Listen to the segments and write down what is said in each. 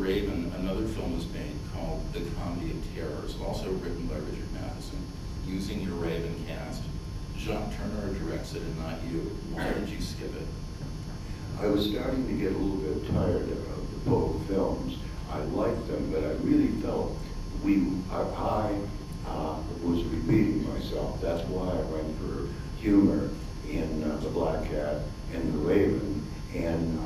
Raven, another film was made called The Comedy of Terrors, also written by Richard Matheson, using your Raven cast. Jacques Turner directs it and not you. Why did you skip it? I was starting to get a little bit tired of the Poe films. I liked them, but I really felt I was repeating myself. That's why I went for humor in The Black Cat and The Raven. And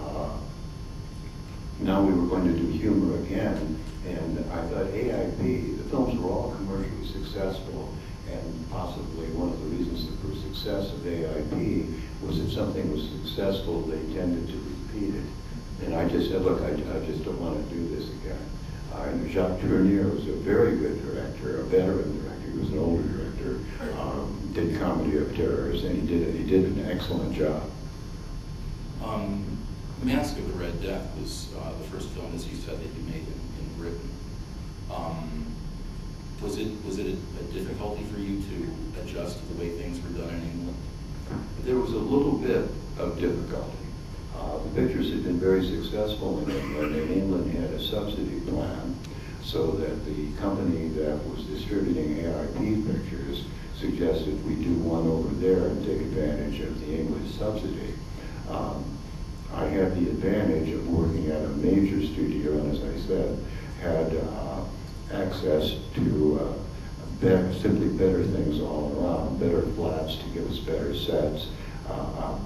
now we were going to do humor again. And I thought AIP, the films were all commercially successful. And possibly one of the reasons for success of AIP was if something was successful, they tended to repeat it. And I just said, look, I just don't want to do this again. And Jacques Tourneur was a very good director, a veteran director. He was an older director, did Comedy of Terrors, and he did an excellent job. Mask of the Red Death was the first film, as you said, that you made in Britain. Was it a difficulty for you to adjust to the way things were done in England? There was a little bit of difficulty. The pictures had been very successful in England, and England had a subsidy plan so that the company that was distributing AIP pictures suggested we do one over there and take advantage of the English subsidy. I had the advantage of working at a major studio, and as I said, had access to simply better things all around, better flats to give us better sets,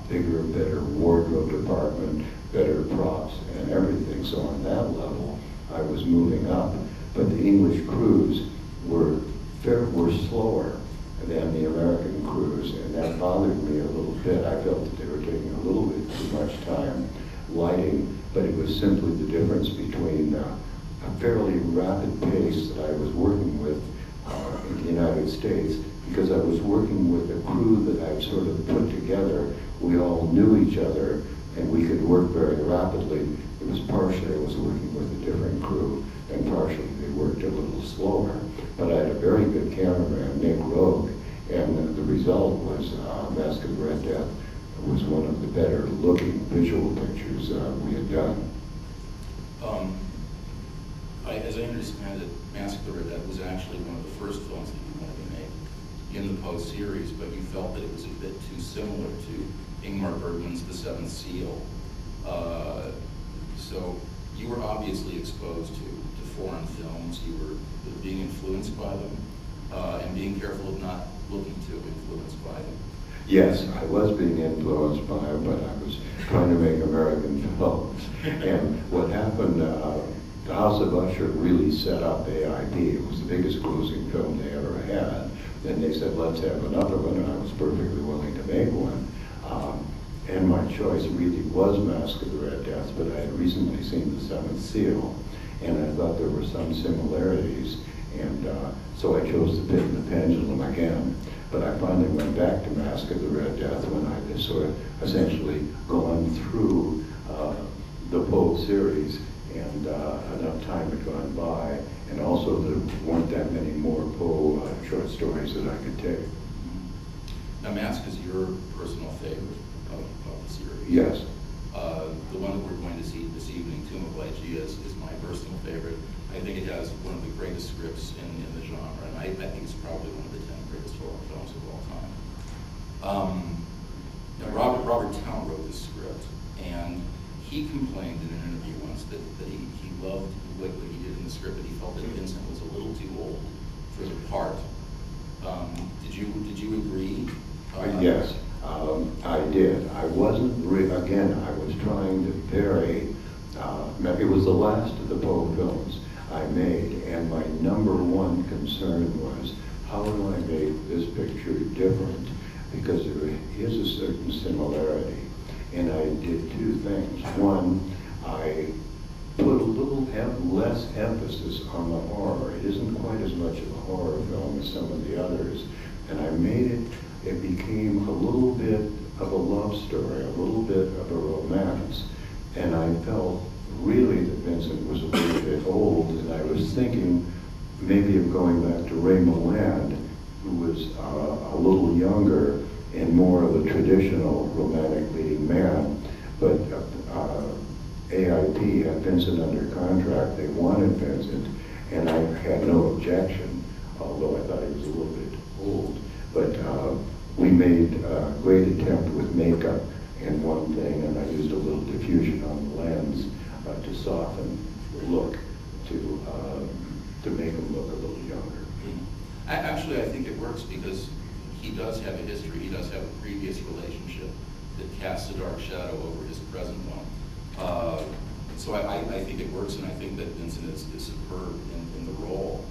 bigger, better wardrobe department, better props and everything. So on that level, I was moving up. But the English crews were slower than the American crews, and that bothered me a little bit. I felt that they were taking a little bit too much time lighting, but it was simply the difference between a fairly rapid pace that I was working with in the United States, because I was working with a crew that I'd sort of put together. We all knew each other, and we could work very rapidly. It was partially I was working with a different crew, and partially they worked a little slower. But I had a very good cameraman, Nick Rogue, and the result was Mask of the Red Death was one of the better looking visual pictures we had done. As I understand it, Mask of the Red Death was actually one of the first films that you wanted to make in the Poe series, but you felt that it was a bit too similar to Ingmar Bergman's The Seventh Seal. So you were obviously exposed to foreign films. You were being influenced by them, and being careful of not looking too influenced by them. Yes, I was being influenced by it, but I was trying to make American films. And what happened, the House of Usher really set up AIP. It was the biggest closing film they ever had. Then they said, let's have another one, and I was perfectly willing to make one. And my choice really was Mask of the Red Death, but I had recently seen The Seventh Seal, and I thought there were some similarities, and so I chose to pin the pendulum again. But I finally went back to Mask of the Red Death when I had sort of essentially gone through the Poe series, and enough time had gone by, and also there weren't that many more Poe short stories that I could take. Now, Mask is your personal favorite of the series. Yes. The one that we're going to see this evening, Tomb of Lygia, is my personal favorite. I think it has one of the greatest scripts in the genre, and I think it's probably one of the 10 greatest horror films of all time. Now Robert Towne wrote this script, and he complained in an interview once that he loved what he did in the script, but he felt that Vincent was a little too old for the part. Did you agree? Yes, I did. I wasn't again, I was trying to vary. It was the last of the Poe films I made, and my number one concern was, how do I make this picture different? Because there is a certain similarity. And I did two things. One, I put a little less emphasis on the horror. It isn't quite as much of a horror film as some of the others. And I made it became a little bit of a love story, a little bit of a romance. And I felt really that Vincent was a little bit old, and I was thinking maybe of going back to Ray Milland, who was a little younger and more of a traditional romantic leading man. But AIP had Vincent under contract. They wanted Vincent, and I had no objection, although I thought he was a little bit old. But we made a great attempt with makeup and one thing, and I used a little diffusion on the lens to soften the look, to make him look a little younger. Actually, I think it works because he does have a history. He does have a previous relationship that casts a dark shadow over his present one. So I think it works, and I think that Vincent is superb in the role.